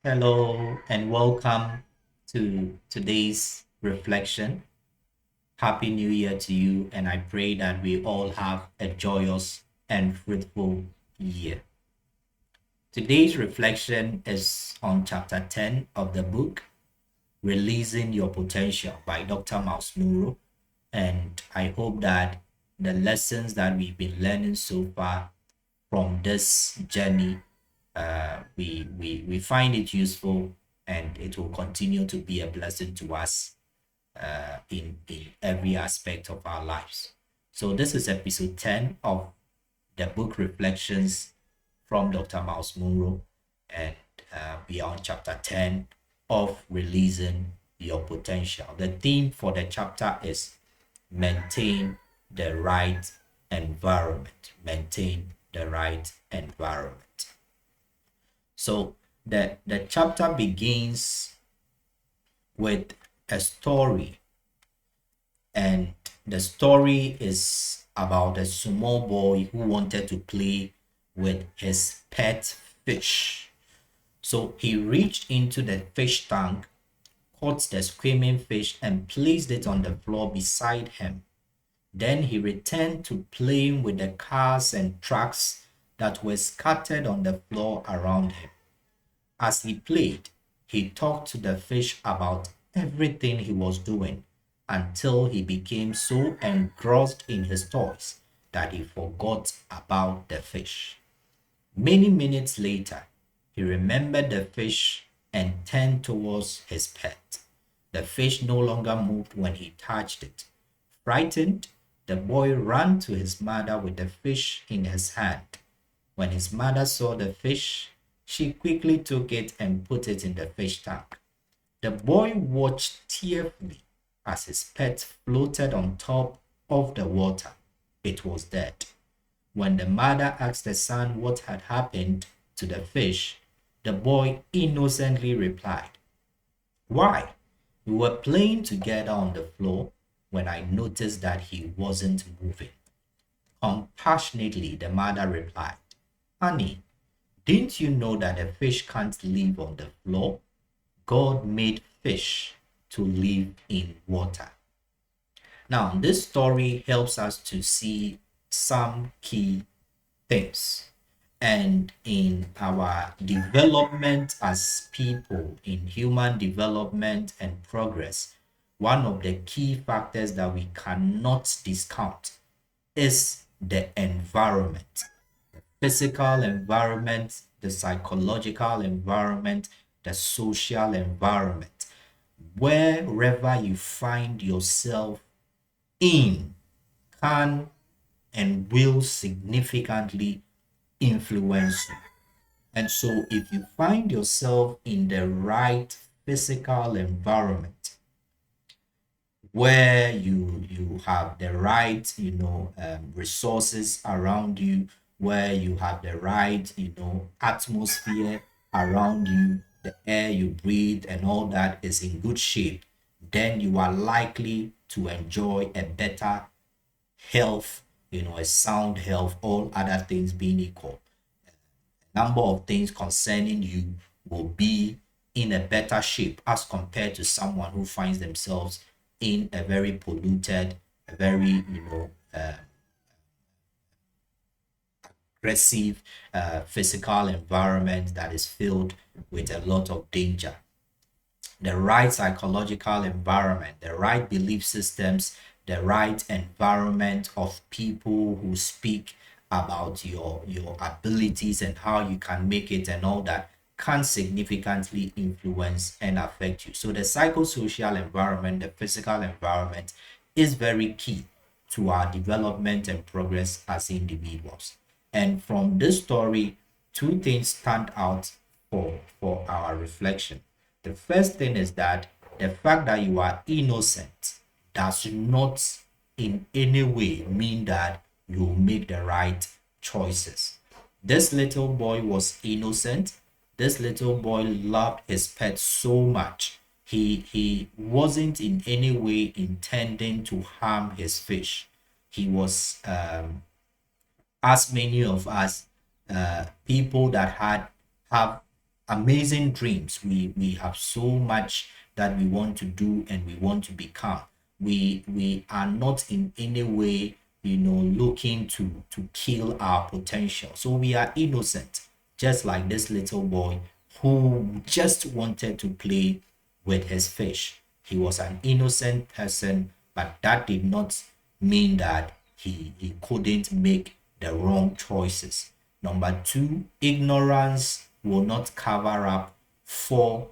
Hello and welcome to today's reflection. Happy New Year to you, and I pray that we all have a joyous and fruitful year. Today's reflection is on chapter 10 of the book Releasing Your Potential by Dr. Myles Munroe. And I hope that the lessons that we've been learning so far from this journey, we find it useful and it will continue to be a blessing to us in every aspect of our lives. So this is episode 10 of the book Reflections from Dr. Myles Munroe, and we are on chapter 10 of Releasing Your Potential. The theme for the chapter is maintain the right environment. Maintain the right environment. So the chapter begins with a story, and the story is about a small boy who wanted to play with his pet fish. So he reached into the fish tank, caught the screaming fish, and placed it on the floor beside him. Then he returned to playing with the cars and trucks that were scattered on the floor around him. As he played, he talked to the fish about everything he was doing until he became so engrossed in his toys that he forgot about the fish. Many minutes later, he remembered the fish and turned towards his pet. The fish no longer moved when he touched it. Frightened, the boy ran to his mother with the fish in his hand. When his mother saw the fish, she quickly took it and put it in the fish tank. The boy watched tearfully as his pet floated on top of the water. It was dead. When the mother asked the son what had happened to the fish, the boy innocently replied, "Why? We were playing together on the floor when I noticed that he wasn't moving." Compassionately, the mother replied, "Honey, didn't you know that a fish can't live on the floor? God made fish to live in water." Now, this story helps us to see some key things. And in our development as people, in human development and progress, one of the key factors that we cannot discount is the environment, physical environment, the psychological environment, the social environment. Wherever you find yourself in can and will significantly influence you. And so, if you find yourself in the right physical environment where you have the right resources around you, where you have the right atmosphere around you, the air you breathe and all that is in good shape, then you are likely to enjoy a better health, a sound health, all other things being equal. Number of things concerning you will be in a better shape as compared to someone who finds themselves in a very polluted, a very aggressive physical environment that is filled with a lot of danger. The right psychological environment, the right belief systems, the right environment of people who speak about your abilities and how you can make it and all that can significantly influence and affect you. So the psychosocial environment, the physical environment is very key to our development and progress as individuals. And from this story, two things stand out for our reflection. The first thing is that the fact that you are innocent does not in any way mean that you make the right choices. This little boy was innocent. This little boy loved his pet so much. He wasn't in any way intending to harm his fish. He was, as many of us, people that have amazing dreams. We have so much that we want to do and we want to become. We are not in any way, looking to kill our potential. So we are innocent, just like this little boy who just wanted to play with his fish. He was an innocent person, but that did not mean that he couldn't make the wrong choices. Number two, ignorance will not cover up for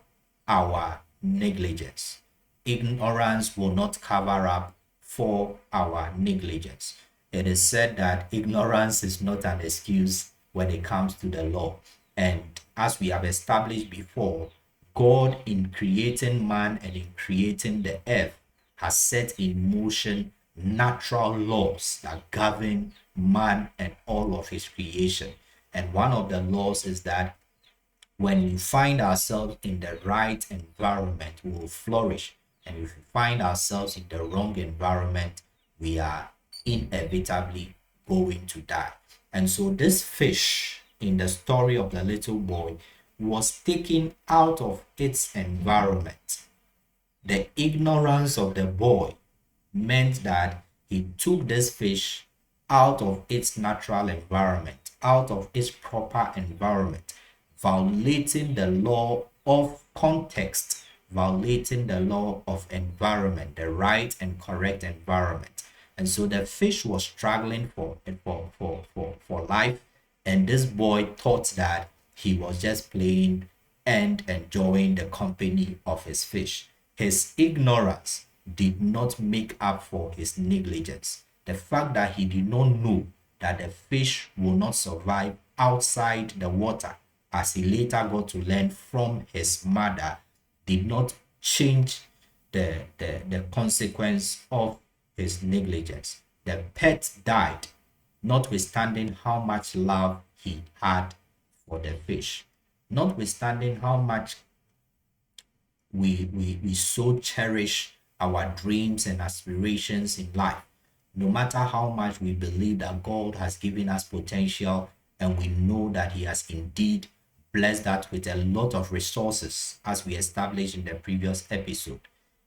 our negligence. Ignorance will not cover up for our negligence. It is said that ignorance is not an excuse when it comes to the law. And as we have established before, God, in creating man and in creating the earth, has set in motion natural laws that govern man and all of his creation. And one of the laws is that when we find ourselves in the right environment, we will flourish. And if we find ourselves in the wrong environment, we are inevitably going to die. And so this fish in the story of the little boy was taken out of its environment. The ignorance of the boy meant that he took this fish out of its natural environment, out of its proper environment, violating the law of context, violating the law of environment, the right and correct environment. And so the fish was struggling for life, and this boy thought that he was just playing and enjoying the company of his fish. His ignorance did not make up for his negligence. The fact that he did not know that the fish will not survive outside the water, as he later got to learn from his mother, did not change the consequence of his negligence. The pet died, notwithstanding how much love he had for the fish, notwithstanding how much we so cherish our dreams and aspirations in life. No matter how much we believe that God has given us potential and we know that he has indeed blessed that with a lot of resources, as we established in the previous episode,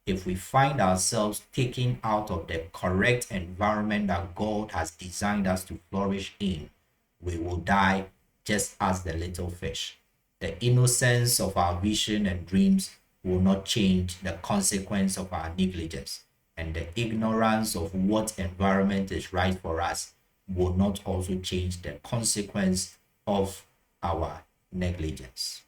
if we find ourselves taken out of the correct environment that God has designed us to flourish in, we will die just as the little fish. The innocence of our vision and dreams will not change the consequence of our negligence, and the ignorance of what environment is right for us will not also change the consequence of our negligence.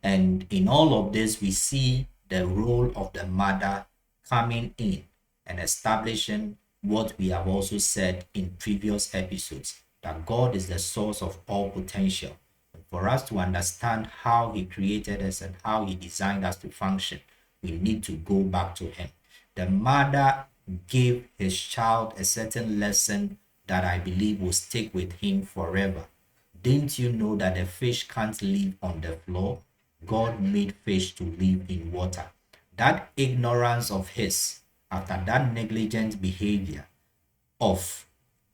And in all of this, we see the role of the mother coming in and establishing what we have also said in previous episodes, that God is the source of all potential. And for us to understand how he created us and how he designed us to function, we need to go back to him. The mother gave his child a certain lesson that I believe will stick with him forever. Didn't you know that a fish can't live on the floor? God made fish to live in water. That ignorance of his, after that negligent behavior of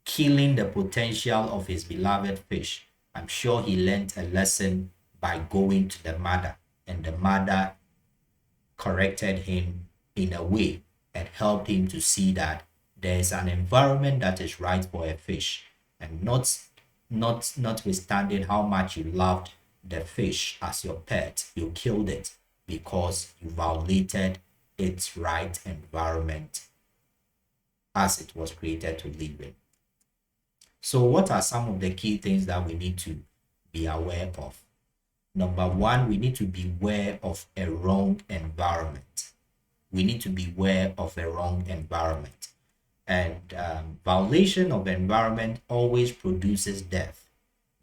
killing the potential of his beloved fish, I'm sure he learned a lesson by going to the mother, and the mother corrected him in a way and helped him to see that there is an environment that is right for a fish, and notwithstanding how much you loved the fish as your pet, you killed it because you violated its right environment as it was created to live in. So what are some of the key things that we need to be aware of? Number one, we need to beware of a wrong environment. We need to beware of a wrong environment. And violation of environment always produces death.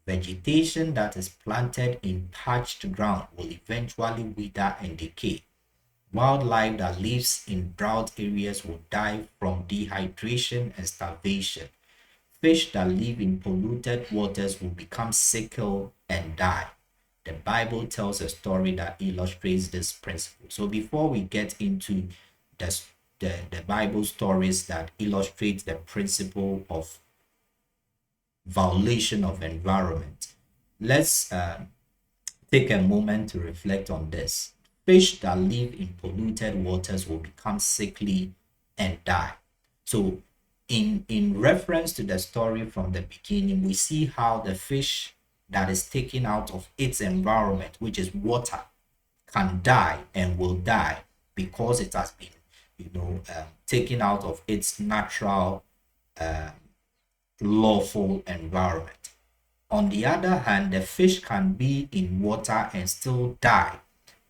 Vegetation that is planted in parched ground will eventually wither and decay. Wildlife that lives in drought areas will die from dehydration and starvation. Fish that live in polluted waters will become sick and die. The Bible tells a story that illustrates this principle. So before we get into the Bible stories that illustrate the principle of violation of environment, let's Take a moment to reflect on this. Fish that live in polluted waters will become sickly and die. So, in reference to the story from the beginning, we see how the fish that is taken out of its environment, which is water, can die and will die because it has been, taken out of its natural, uh, lawful environment. On the other hand, the fish can be in water and still die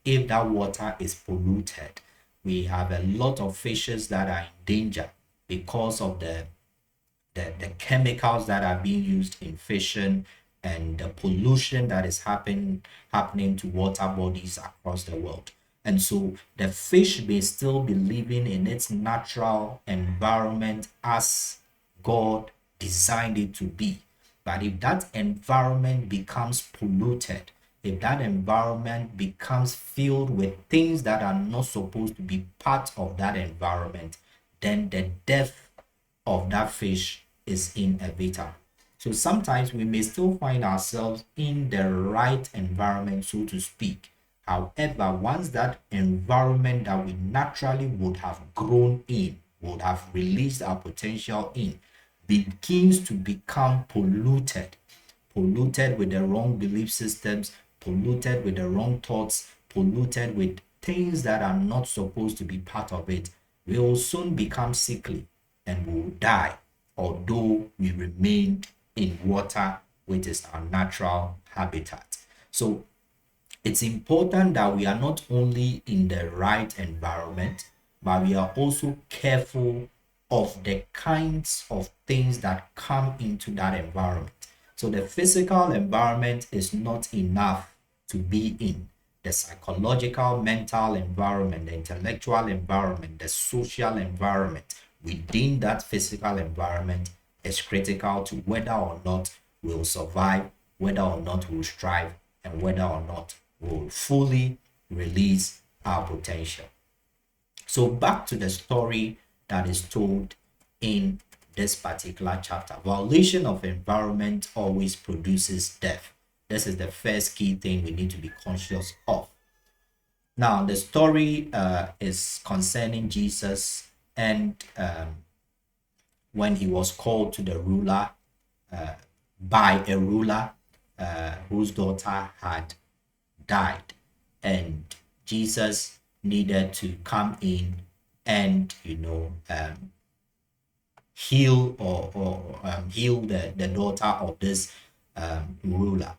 if that water is polluted. We have a lot of fishes that are in danger because of the chemicals that are being used in fishing and the pollution that is happening to water bodies across the world. And so the fish may still be living in its natural environment as God designed it to be. But if that environment becomes polluted, if that environment becomes filled with things that are not supposed to be part of that environment, then the death of that fish is inevitable. So sometimes we may still find ourselves in the right environment, so to speak. However, once that environment that we naturally would have grown in, would have released our potential in, begins to become polluted with the wrong belief systems, polluted with the wrong thoughts, polluted with things that are not supposed to be part of it, we will soon become sickly and we will die, although we remained in water, which is our natural habitat. So it's important that we are not only in the right environment, but we are also careful of the kinds of things that come into that environment. So the physical environment is not enough to be in. The psychological, mental environment, the intellectual environment, the social environment within that physical environment is critical to whether or not we'll survive, whether or not we'll strive, and whether or not we'll fully release our potential. So back to the story that is told in this particular chapter. Violation of environment always produces death. This is the first key thing we need to be conscious of. Now, the story is concerning Jesus and when he was called to the ruler uh, by a ruler whose daughter had died, and Jesus needed to come in and heal or heal the daughter of this ruler.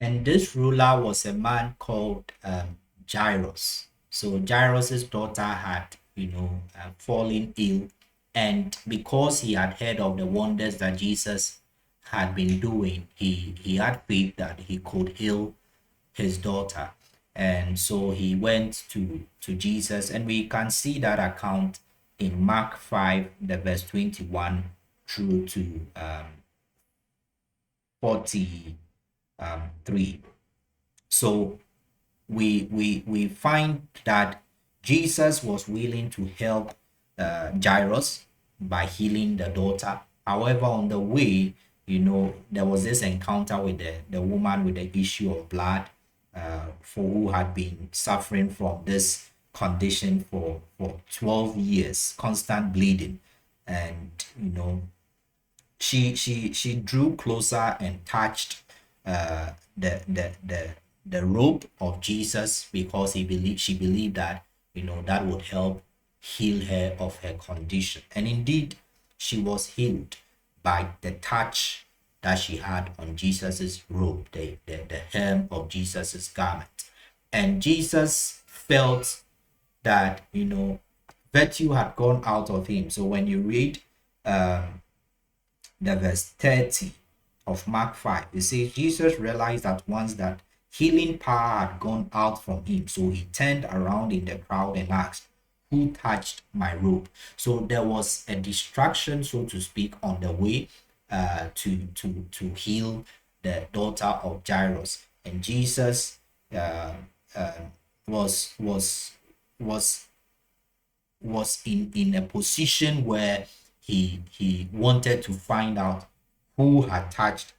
And this ruler was a man called Jairus. So Jairus's daughter had, fallen ill, and because he had heard of the wonders that Jesus had been doing, he had faith that he could heal his daughter. And so he went to Jesus, and we can see that account in Mark 5, the verse 21 through to 43. So we find that Jesus was willing to help Jairus by healing the daughter. However, on the way, there was this encounter with the woman with the issue of blood, for who had been suffering from this condition for 12 years, constant bleeding. And she drew closer and touched uh, the the the the robe of Jesus because she believed that that would help heal her of her condition. And indeed, she was healed by the touch that she had on Jesus's robe, the hem of Jesus's garment. And Jesus felt that virtue had gone out of him. So when you read the verse 30 of Mark 5, it says Jesus realized at once that healing power had gone out from him. So he turned around in the crowd and asked, "Who touched my robe?" So there was a distraction, so to speak, on the way to heal the daughter of Jairus. And Jesus uh, was was was was in a position where he wanted to find out who had touched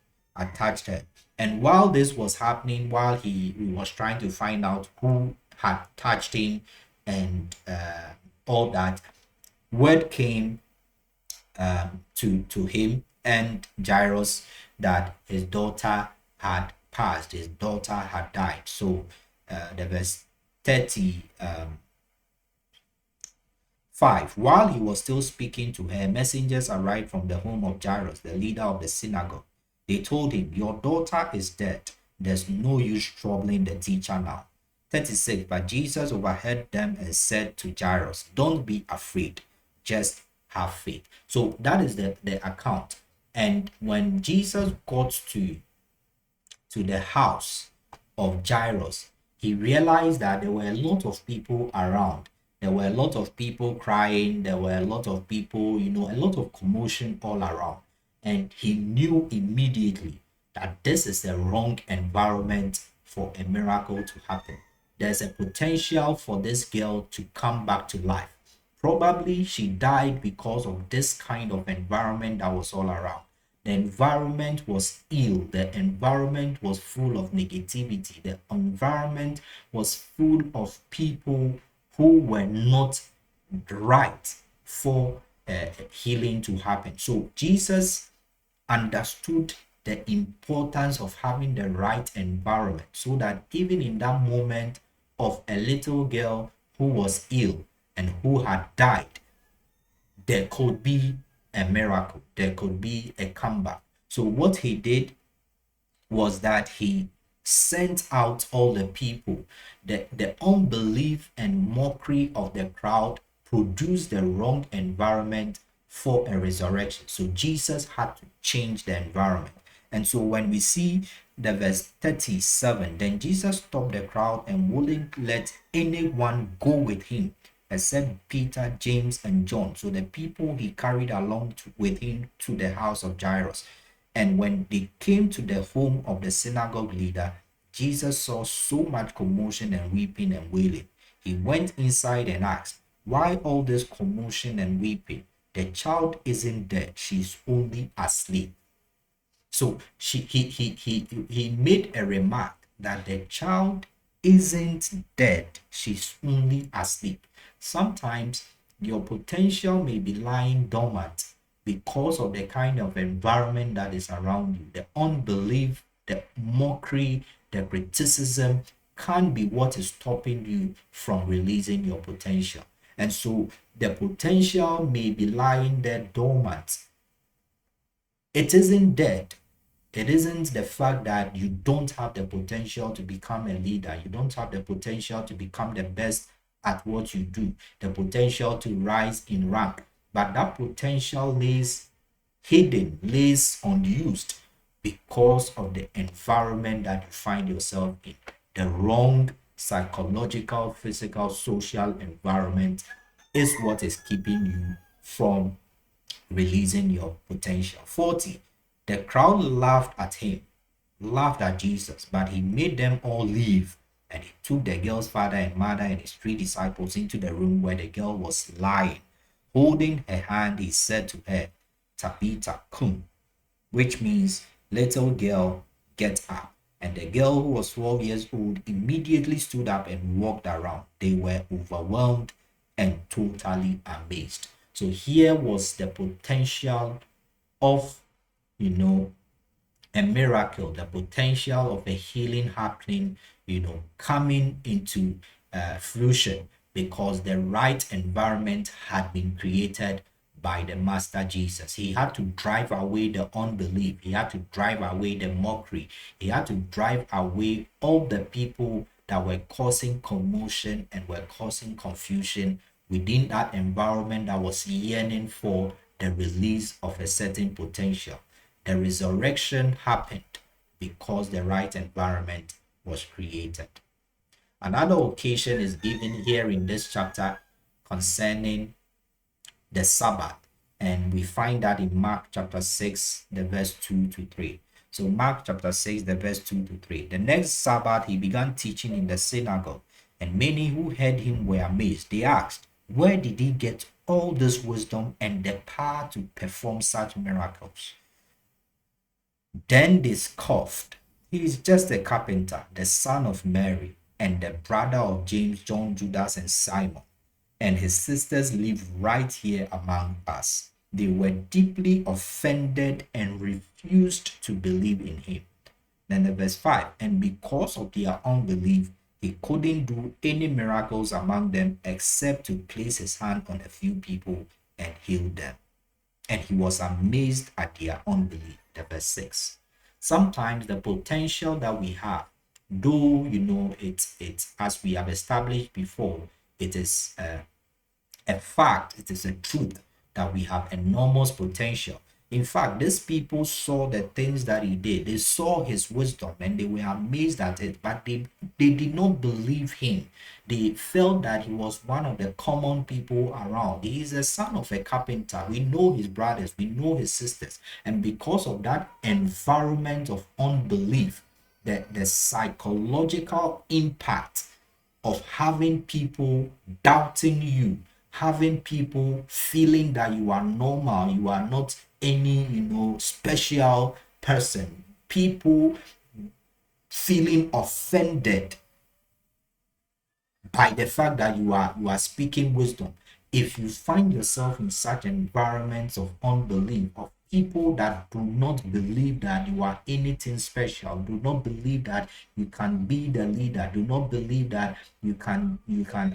her. And while this was happening, while he was trying to find out who had touched him and all that, word came to him and Jairus that his daughter had passed, his daughter had died. So the verse 30 5. While he was still speaking to her, messengers arrived from the home of Jairus, the leader of the synagogue. They told him, "Your daughter is dead. There's no use troubling the teacher now." 36. But Jesus overheard them and said to Jairus, "Don't be afraid, just have faith." So that is the account. And when Jesus got to the house of Jairus, he realized that there were a lot of people around. There were a lot of people crying. There were a lot of people, a lot of commotion all around. And he knew immediately that this is the wrong environment for a miracle to happen. There's a potential for this girl to come back to life. Probably she died because of this kind of environment that was all around. The environment was ill. The environment was full of negativity. The environment was full of people who were not right for healing to happen. So Jesus understood the importance of having the right environment so that even in that moment of a little girl who was ill and who had died, there could be a miracle, there could be a comeback. So what he did was that he sent out all the people. The unbelief and mockery of the crowd produced the wrong environment for a resurrection. So Jesus had to change the environment. And so when we see the verse 37, then Jesus stopped the crowd and wouldn't let anyone go with him except Peter, James, and John. So the people he carried along with him to the house of Jairus. And when they came to the home of the synagogue leader, Jesus saw so much commotion and weeping and wailing. He went inside and asked, "Why all this commotion and weeping? The child isn't dead, she's only asleep." So he made a remark that the child isn't dead, she's only asleep. Sometimes your potential may be lying dormant because of the kind of environment that is around you. The unbelief, the mockery, the criticism can be what is stopping you from releasing your potential. And so the potential may be lying there dormant. It isn't dead. It isn't the fact that you don't have the potential to become a leader. You don't have the potential to become the best at what you do, the potential to rise in rank. But that potential lays hidden, lays unused because of the environment that you find yourself in. The wrong psychological, physical, social environment is what is keeping you from releasing your potential. 40. The crowd laughed at him, laughed at Jesus, but he made them all leave. And he took the girl's father and mother and his 3 disciples into the room where the girl was lying. Holding her hand, he said to her, "Tabitha, cum," which means, "Little girl, get up." And the girl, who was 12 years old, immediately stood up and walked around. They were overwhelmed and totally amazed. So here was the potential of, a miracle, the potential of a healing happening, coming into fruition because the right environment had been created by the Master Jesus. He had to drive away the unbelief. He had to drive away the mockery. He had to drive away all the people that were causing commotion and were causing confusion within that environment that was yearning for the release of a certain potential. The resurrection happened because the right environment was created. Another occasion is given here in this chapter concerning the Sabbath, and we find that in Mark chapter 6, the verse 2 to 3. So Mark chapter 6, the verse 2 to 3. The next Sabbath, he began teaching in the synagogue, and many who heard him were amazed. They asked, "Where did he get all this wisdom and the power to perform such miracles?" Then they scoffed. He is just a carpenter, the son of Mary, and the brother of James, John, Judas, and Simon. And his sisters live right here among us. They were deeply offended and refused to believe in him. Then the verse 5, and because of their unbelief, he couldn't do any miracles among them except to place his hand on a few people and heal them. And he was amazed at their unbelief. The verse 6. Sometimes the potential that we have, though it's as we have established before, it is a fact, it is a truth that we have enormous potential. In fact, these people saw the things that he did. They saw his wisdom and they were amazed at it, but they did not believe him. They felt that he was one of the common people around. He is the son of a carpenter. We know his brothers, we know his sisters. And because of that environment of unbelief, the psychological impact of having people doubting you, having people feeling that you are normal, you are not any, special person, people feeling offended by the fact that you are speaking wisdom. If you find yourself in such environments of unbelief, of people that do not believe that you are anything special, do not believe that you can be the leader, do not believe that you can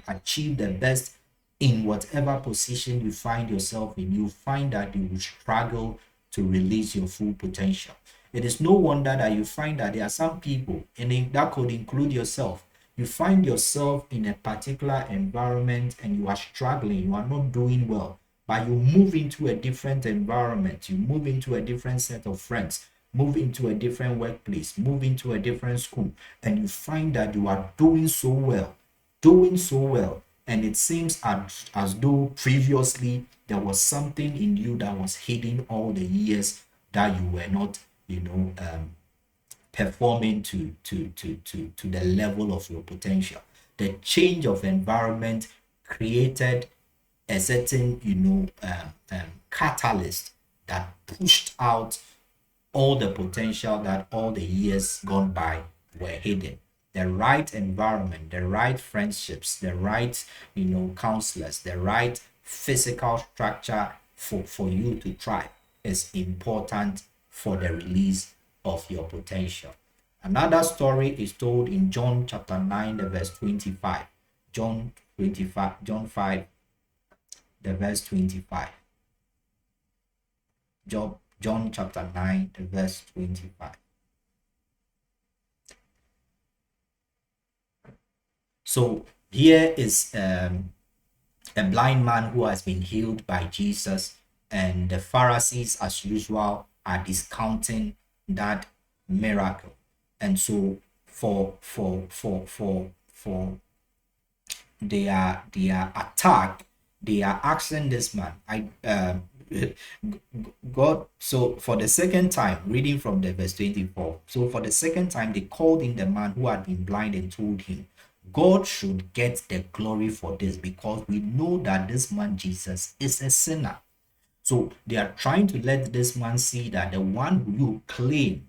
achieve the best in whatever position you find yourself in, you find that you will struggle to release your full potential. It is no wonder that you find that there are some people, and that could include yourself, you find yourself in a particular environment and you are struggling, you are not doing well, but you move into a different environment, you move into a different set of friends, move into a different workplace, move into a different school, and you find that you are doing so well. And it seems as though previously there was something in you that was hidden all the years that you were not, performing to the level of your potential. The change of environment created a certain catalyst that pushed out all the potential that all the years gone by were hidden. The right environment, the right friendships, the right counselors, the right physical structure for you to thrive is important for the release of your potential. Another story is told in John chapter 9, the verse 25. John 5, the verse 25. John chapter 9, the verse 25. So here is a blind man who has been healed by Jesus, and the Pharisees, as usual, are discounting that miracle. And so for their attack, they are asking this man, God. So for the second time, reading from the verse 24, so for the second time they called in the man who had been blind and told him, God should get the glory for this, because we know that this man Jesus is a sinner. So they are trying to let this man see that the one who you claim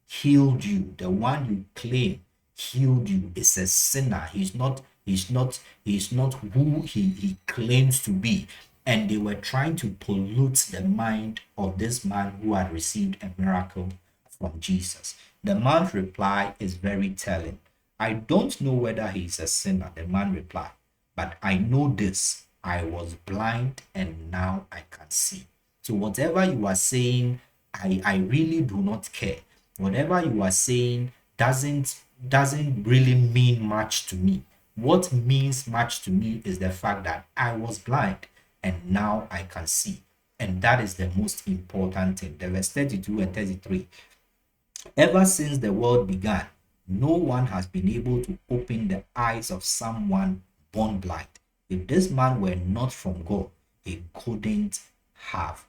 healed you, the one you claim healed you, is a sinner. He's not who he claims to be. And they were trying to pollute the mind of this man who had received a miracle from Jesus. The man's reply is very telling. I don't know whether he is a sinner, the man replied, but I know this: I was blind and now I can see. So whatever you are saying, I really do not care. Whatever you are saying doesn't really mean much to me. What means much to me is the fact that I was blind and now I can see. And that is the most important thing. The verse 32 and 33. Ever since the world began, no one has been able to open the eyes of someone born blind. If this man were not from God, he couldn't have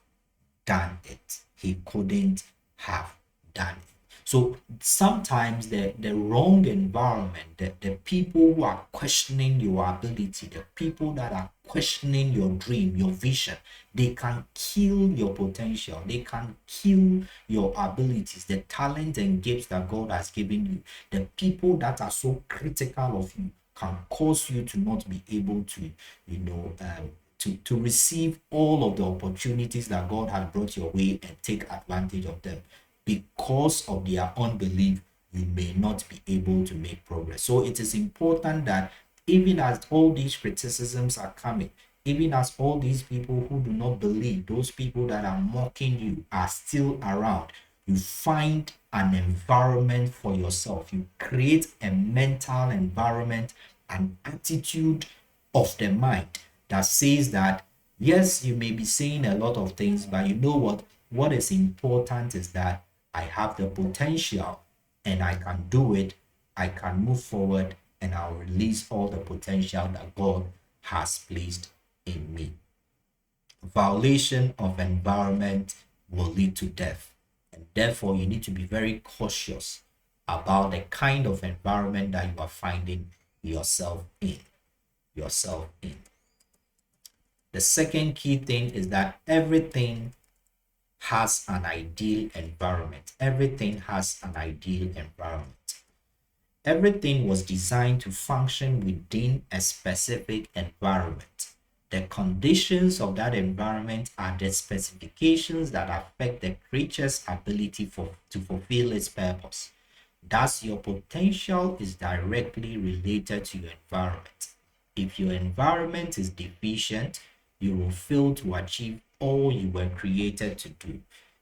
done it. He couldn't have done it. So sometimes the wrong environment, the people who are questioning your ability, the people that are questioning your dream, your vision, they can kill your potential. They can kill your abilities, the talent and gifts that God has given you. The people that are so critical of you can cause you to not be able to, to receive all of the opportunities that God has brought your way and take advantage of them. Because of their unbelief, you may not be able to make progress. So it is important that even as all these criticisms are coming, even as all these people who do not believe, those people that are mocking you are still around, you find an environment for yourself. You create a mental environment, an attitude of the mind that says that, yes, you may be saying a lot of things, but you know what? What is important is that I have the potential and I can do it. I can move forward and I'll release all the potential that God has placed in me. Violation of environment will lead to death. And therefore, you need to be very cautious about the kind of environment that you are finding yourself in. The second key thing is that everything has an ideal environment. Everything has an ideal environment. Everything was designed to function within a specific environment. The conditions of that environment are the specifications that affect the creature's ability to fulfill its purpose. Thus, your potential is directly related to your environment. If your environment is deficient, you will fail to achieve all you were created to do.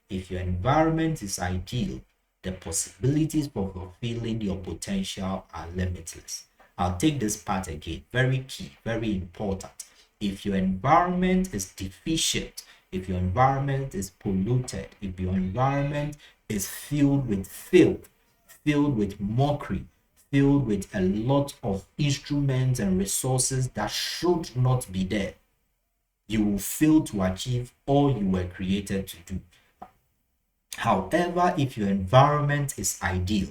If your environment is ideal, the possibilities for fulfilling your potential are limitless. I'll take this part again. Very key, very important. If your environment is deficient, if your environment is polluted, if your environment is filled with filth, filled with mockery, filled with a lot of instruments and resources that should not be there, you will fail to achieve all you were created to do. However, if your environment is ideal,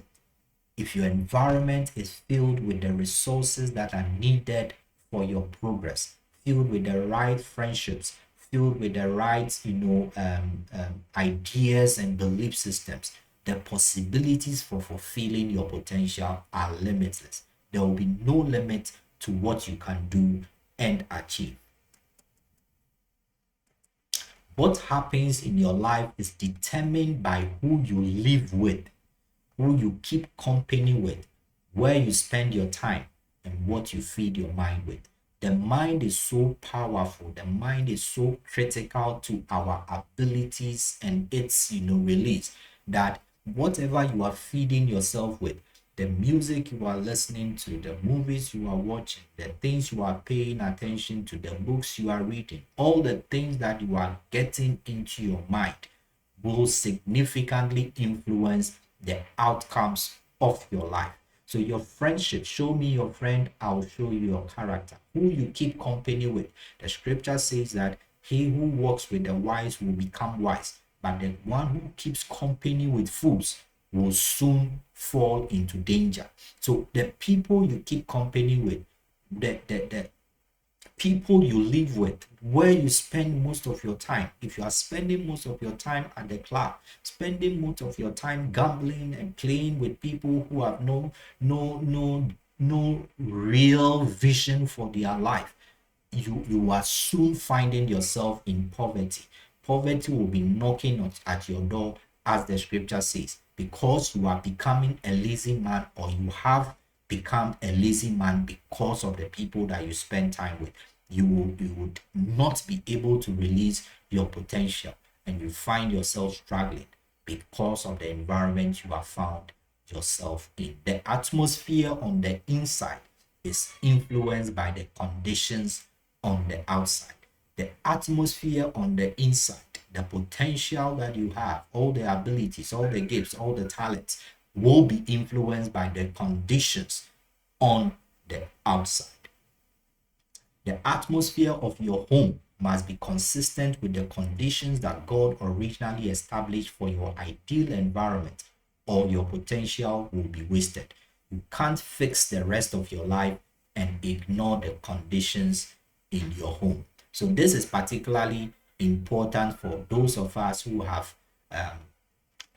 if your environment is filled with the resources that are needed for your progress, filled with the right friendships, filled with the right, ideas and belief systems, the possibilities for fulfilling your potential are limitless. There will be no limit to what you can do and achieve. What happens in your life is determined by who you live with, who you keep company with, where you spend your time, and what you feed your mind with. The mind is so powerful. The mind is so critical to our abilities and its, release, that whatever you are feeding yourself with, the music you are listening to, the movies you are watching, the things you are paying attention to, the books you are reading, all the things that you are getting into your mind will significantly influence the outcomes of your life. So your friendship, show me your friend, I'll show you your character. Who you keep company with. The scripture says that he who walks with the wise will become wise, but the one who keeps company with fools will soon fall into danger. So the people you keep company with, the people you live with, where you spend most of your time. If you are spending most of your time at the club, spending most of your time gambling and playing with people who have no real vision for their life, you are soon finding yourself in poverty. Poverty will be knocking at your door, as the scripture says, because you are becoming a lazy man, or you have become a lazy man because of the people that you spend time with. You would not be able to release your potential, and you find yourself struggling because of the environment you have found yourself in. The atmosphere on the inside is influenced by the conditions on the outside. The atmosphere on the inside, the potential that you have, all the abilities, all the gifts, all the talents will be influenced by the conditions on the outside. The atmosphere of your home must be consistent with the conditions that God originally established for your ideal environment all your potential will be wasted. You can't fix the rest of your life and ignore the conditions in your home. So this is particularly important for those of us who have um,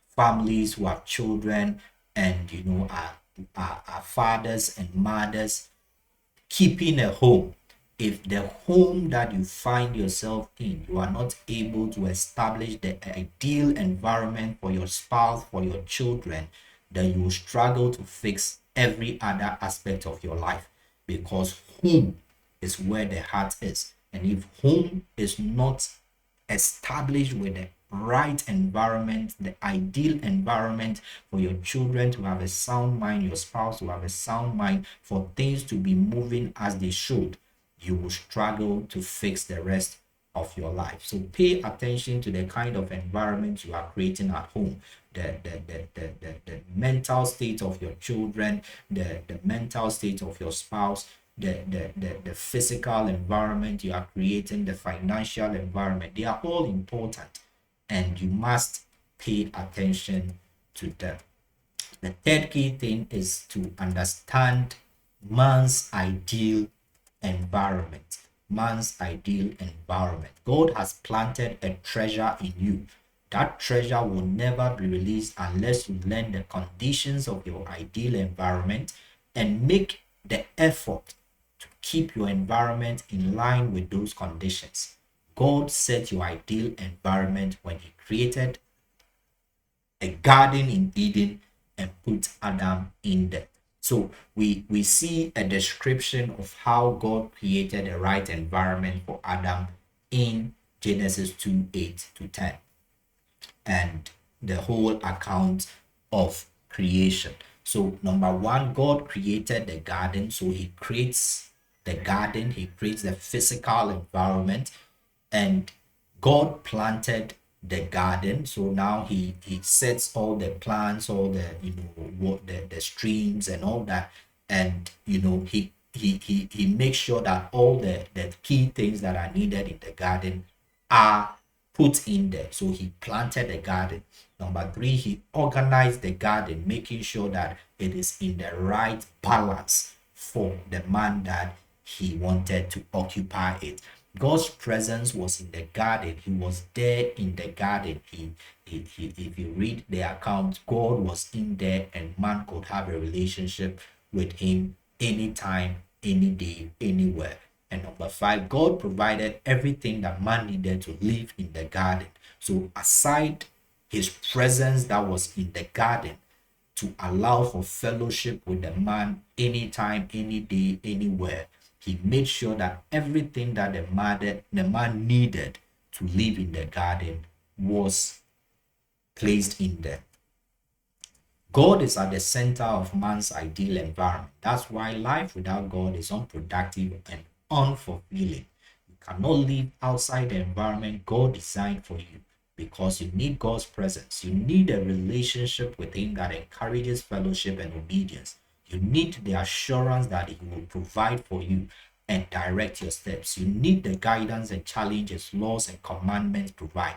families, who have children, and are fathers and mothers keeping a home. If the home that you find yourself in, you are not able to establish the ideal environment for your spouse, for your children, then you will struggle to fix every other aspect of your life, because home is where the heart is. And if home is not established with the right environment, the ideal environment for your children to have a sound mind, your spouse to have a sound mind, for things to be moving as they should, you will struggle to fix the rest of your life. So pay attention to the kind of environment you are creating at home, the mental state of your children, the mental state of your spouse, the physical environment you are creating, the financial environment. They are all important, and you must pay attention to them. The third key thing is to understand man's ideal environment. Man's ideal environment. God has planted a treasure in you. That treasure will never be released unless you learn the conditions of your ideal environment and make the effort to keep your environment in line with those conditions. God set your ideal environment when He created a garden in Eden and put Adam in there. So we see a description of how God created the right environment for Adam in Genesis 2:8-10, and the whole account of creation. So number one, God created the garden. So He creates the garden, He creates the physical environment, and God planted the garden. So now he sets all the plants, all the what the streams and all that, and he makes sure that all the key things that are needed in the garden are put in there. So He planted the garden. Number three, He organized the garden, making sure that it is in the right balance for the man that He wanted to occupy it. God's presence was in the garden. He was there in the garden. If you read the account, God was in there, and man could have a relationship with Him anytime, any day, anywhere. And number five, God provided everything that man needed to live in the garden. So aside His presence that was in the garden to allow for fellowship with the man anytime, any day, anywhere, He made sure that everything that the man needed to live in the garden was placed in there. God is at the center of man's ideal environment. That's why life without God is unproductive and unfulfilling. You cannot live outside the environment God designed for you, because you need God's presence. You need a relationship with Him that encourages fellowship and obedience. You need the assurance that He will provide for you and direct your steps. You need the guidance and challenges laws and commandments provide.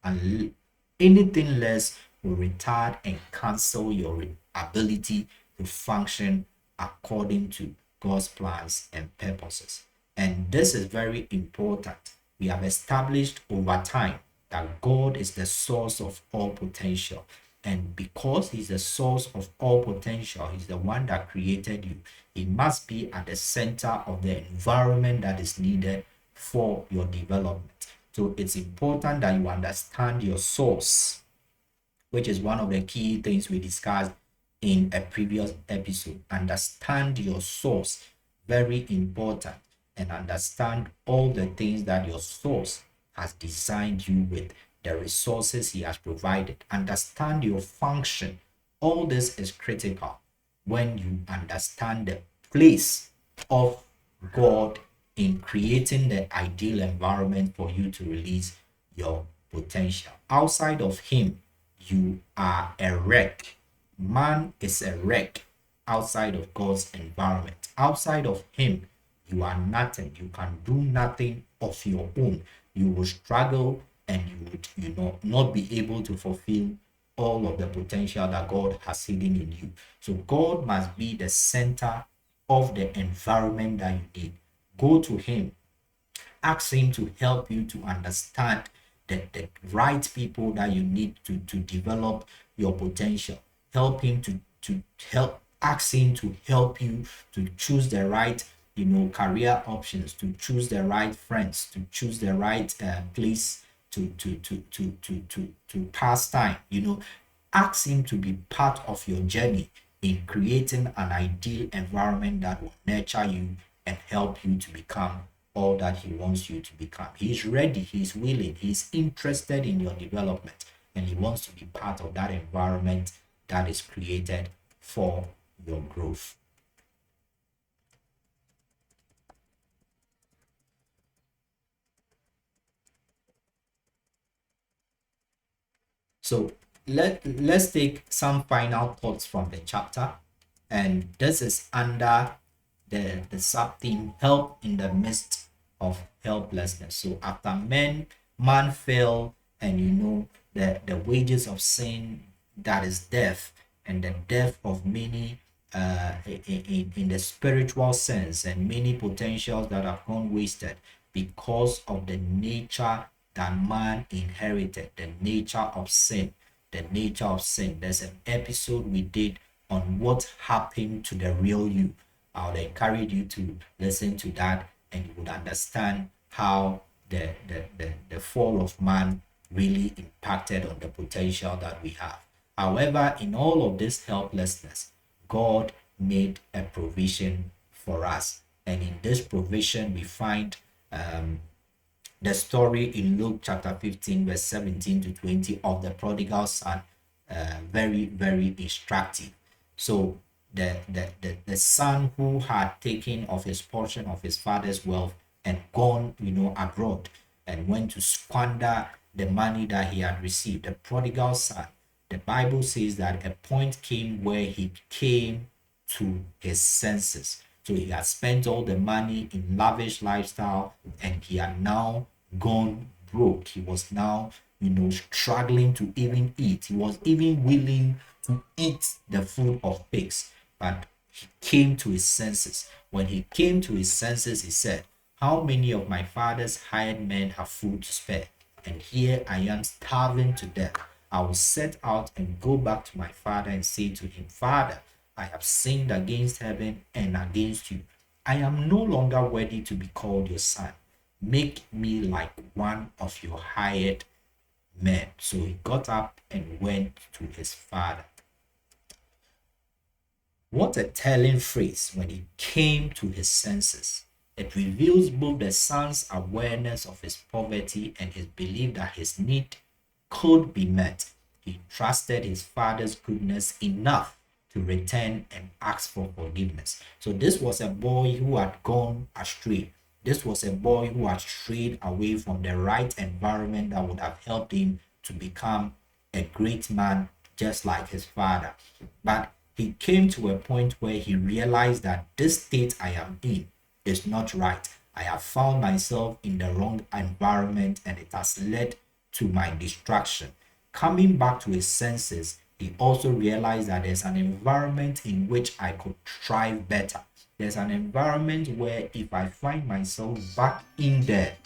And anything less will retard and cancel your ability to function according to God's plans and purposes. And this is very important. We have established over time that God is the source of all potential. And because He's the source of all potential, He's the one that created you, He must be at the center of the environment that is needed for your development. So it's important that you understand your source, which is one of the key things we discussed in a previous episode. Understand your source, very important, and understand all the things that your source has designed you with, the resources He has provided. Understand your function. All this is critical when you understand the place of God in creating the ideal environment for you to release your potential. Outside of Him, you are a wreck. Man is a wreck outside of God's environment. Outside of Him, you are nothing. You can do nothing of your own. You will struggle, and you would not be able to fulfill all of the potential that God has hidden in you. So God must be the center of the environment that you need. Go to Him. Ask Him to help you to understand the right people that you need to develop your potential. Help Him to help. Ask Him to help you to choose the right, career options, to choose the right friends, to choose the right place to pass time. Ask Him to be part of your journey in creating an ideal environment that will nurture you and help you to become all that He wants you to become. He's ready, He's willing, He's interested in your development, and He wants to be part of that environment that is created for your growth. So let's take some final thoughts from the chapter, and this is under the sub theme help in the midst of helplessness. So after man fell, and the wages of sin, that is death, and the death of many in the spiritual sense, and many potentials that have gone wasted because of the nature that man inherited, the nature of sin. There's an episode we did on what happened to the real you. I would encourage you to listen to that, and you would understand how the fall of man really impacted on the potential that we have. However, in all of this helplessness, God made a provision for us. And in this provision, we find the story in Luke chapter 15, verse 17 to 20 of the prodigal son. Very, very instructive. So the son who had taken of his portion of his father's wealth and gone, abroad, and went to squander the money that he had received. The prodigal son, the Bible says that a point came where he came to his senses. So he had spent all the money in lavish lifestyle, and he had now gone broke. He was now, struggling to even eat. He was even willing to eat the food of pigs. But he came to his senses. When he came to his senses, he said, "How many of my father's hired men have food to spare? And here I am starving to death. I will set out and go back to my father and say to him, Father, I have sinned against heaven and against you. I am no longer worthy to be called your son. Make me like one of your hired men." So he got up and went to his father. What a telling phrase, when he came to his senses. It reveals both the son's awareness of his poverty and his belief that his need could be met. He trusted his father's goodness enough to return and ask for forgiveness. So this was a boy who had gone astray. This was a boy who had strayed away from the right environment that would have helped him to become a great man just like his father. But he came to a point where he realized that this state I am in is not right. I have found myself in the wrong environment, and it has led to my destruction. Coming back to his senses, he also realized that there's an environment in which I could thrive better. There's an environment where if I find myself back in there,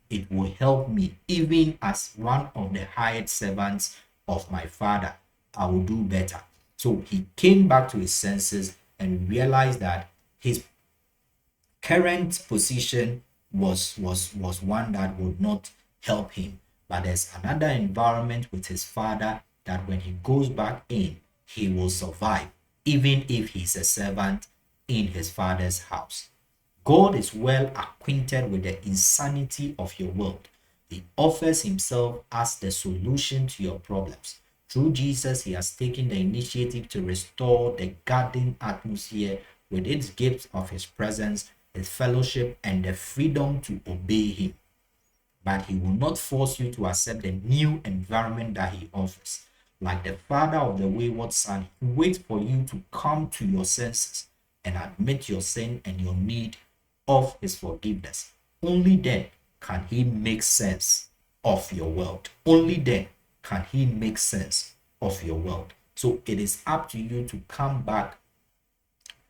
it will help me. Even as one of the hired servants of my father, I will do better. So he came back to his senses and realized that his current position was one that would not help him. But there's another environment with his father that when he goes back in, he will survive, even if he's a servant in his father's house. God is well acquainted with the insanity of your world. He offers himself as the solution to your problems. Through Jesus, he has taken the initiative to restore the garden atmosphere with its gifts of his presence, his fellowship, and the freedom to obey him. But he will not force you to accept the new environment that he offers. Like the father of the wayward son, he waits for you to come to your senses and admit your sin and your need of his forgiveness. Only then can he make sense of your world. Only then can he make sense of your world. So it is up to you to come back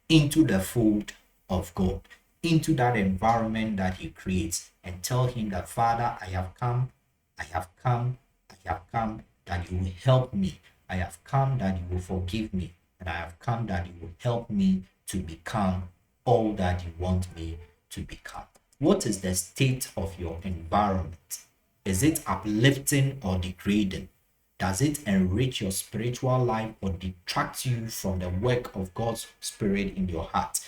into the fold of God, into that environment that He creates, and tell Him that, Father, I have come, I have come, I have come that you will help me. I have come that you will forgive me, and I have come that you will help me to become all that you want me to become. What is the state of your environment? Is it uplifting or degrading? Does it enrich your spiritual life or detract you from the work of God's Spirit in your heart?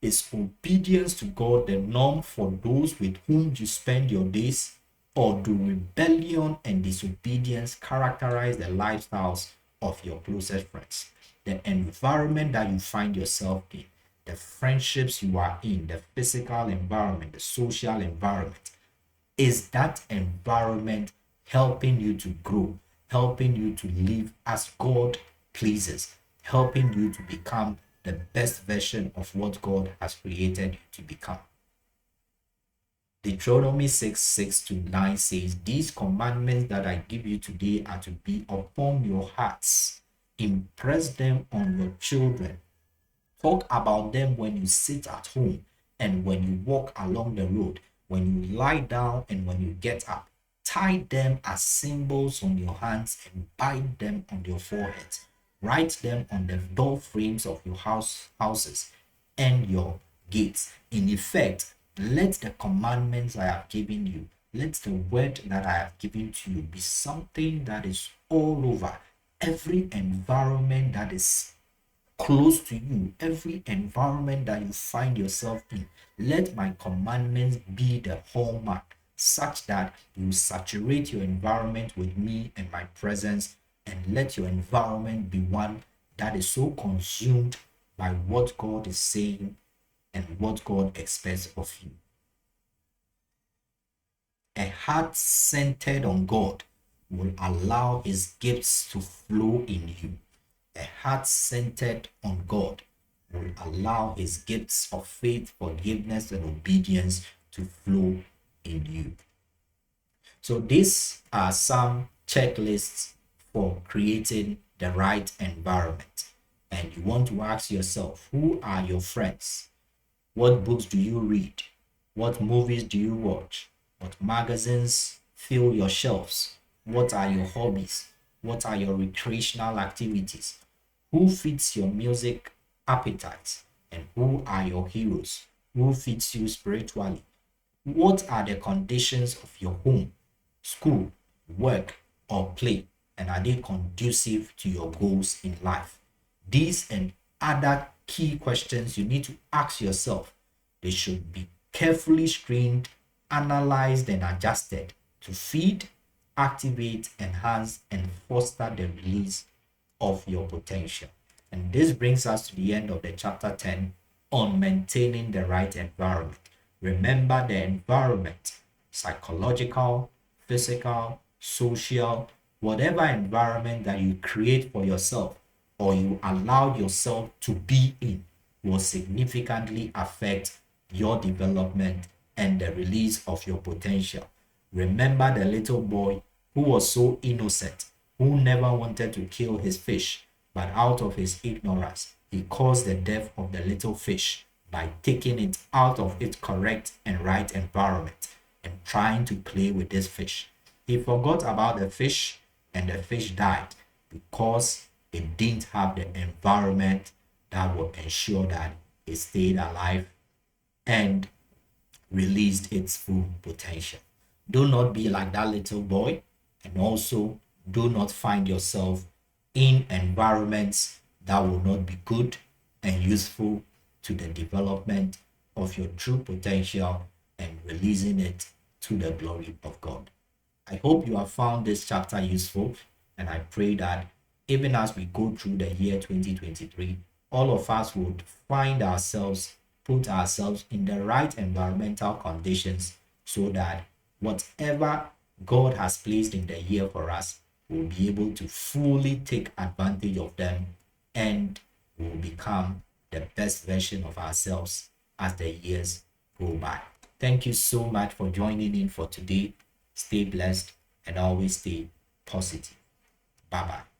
Is obedience to God the norm for those with whom you spend your days? Or do rebellion and disobedience characterize the lifestyles of your closest friends? The environment that you find yourself in, the friendships you are in, the physical environment, the social environment, is that environment helping you to grow, helping you to live as God pleases, helping you to become the best version of what God has created you to become? Deuteronomy 6:6-9 says, These commandments that I give you today are to be upon your hearts. Impress them on your children. Talk about them when you sit at home and when you walk along the road, when you lie down and when you get up. Tie them as symbols on your hands and bind them on your foreheads. Write them on the door frames of your houses and your gates. In effect, let the commandments I have given you, let the word that I have given to you be something that is all over every environment that is close to you, every environment that you find yourself in. Let my commandments be the hallmark, such that you saturate your environment with me and my presence, and let your environment be one that is so consumed by what God is saying and what God expects of you. A heart centered on God will allow His gifts to flow in you. A heart centered on God will allow His gifts of faith, forgiveness, and obedience to flow in you. So these are some checklists for creating the right environment. And you want to ask yourself, who are your friends? What books do you read? What movies do you watch? What magazines fill your shelves? What are your hobbies? What are your recreational activities? Who fits your music appetite? And who are your heroes? Who fits you spiritually? What are the conditions of your home, school, work, or play? And are they conducive to your goals in life? These and other key questions you need to ask yourself. They should be carefully screened, analyzed, and adjusted to feed, activate, enhance, and foster the release of your potential. And this brings us to the end of the chapter 10 on maintaining the right environment. Remember, the environment, psychological, physical, social, whatever environment that you create for yourself or you allow yourself to be in, will significantly affect your development and the release of your potential. Remember the little boy who was so innocent, who never wanted to kill his fish, but out of his ignorance, he caused the death of the little fish by taking it out of its correct and right environment and trying to play with this fish. He forgot about the fish and the fish died because it didn't have the environment that would ensure that it stayed alive and released its full potential. Do not be like that little boy, and also do not find yourself in environments that will not be good and useful to the development of your true potential and releasing it to the glory of God. I hope you have found this chapter useful, and I pray that even as we go through the year 2023, all of us would find ourselves, put ourselves in the right environmental conditions so that whatever God has placed in the year for us, we'll be able to fully take advantage of them and will become the best version of ourselves as the years go by. Thank you so much for joining in for today. Stay blessed and always stay positive. Bye bye.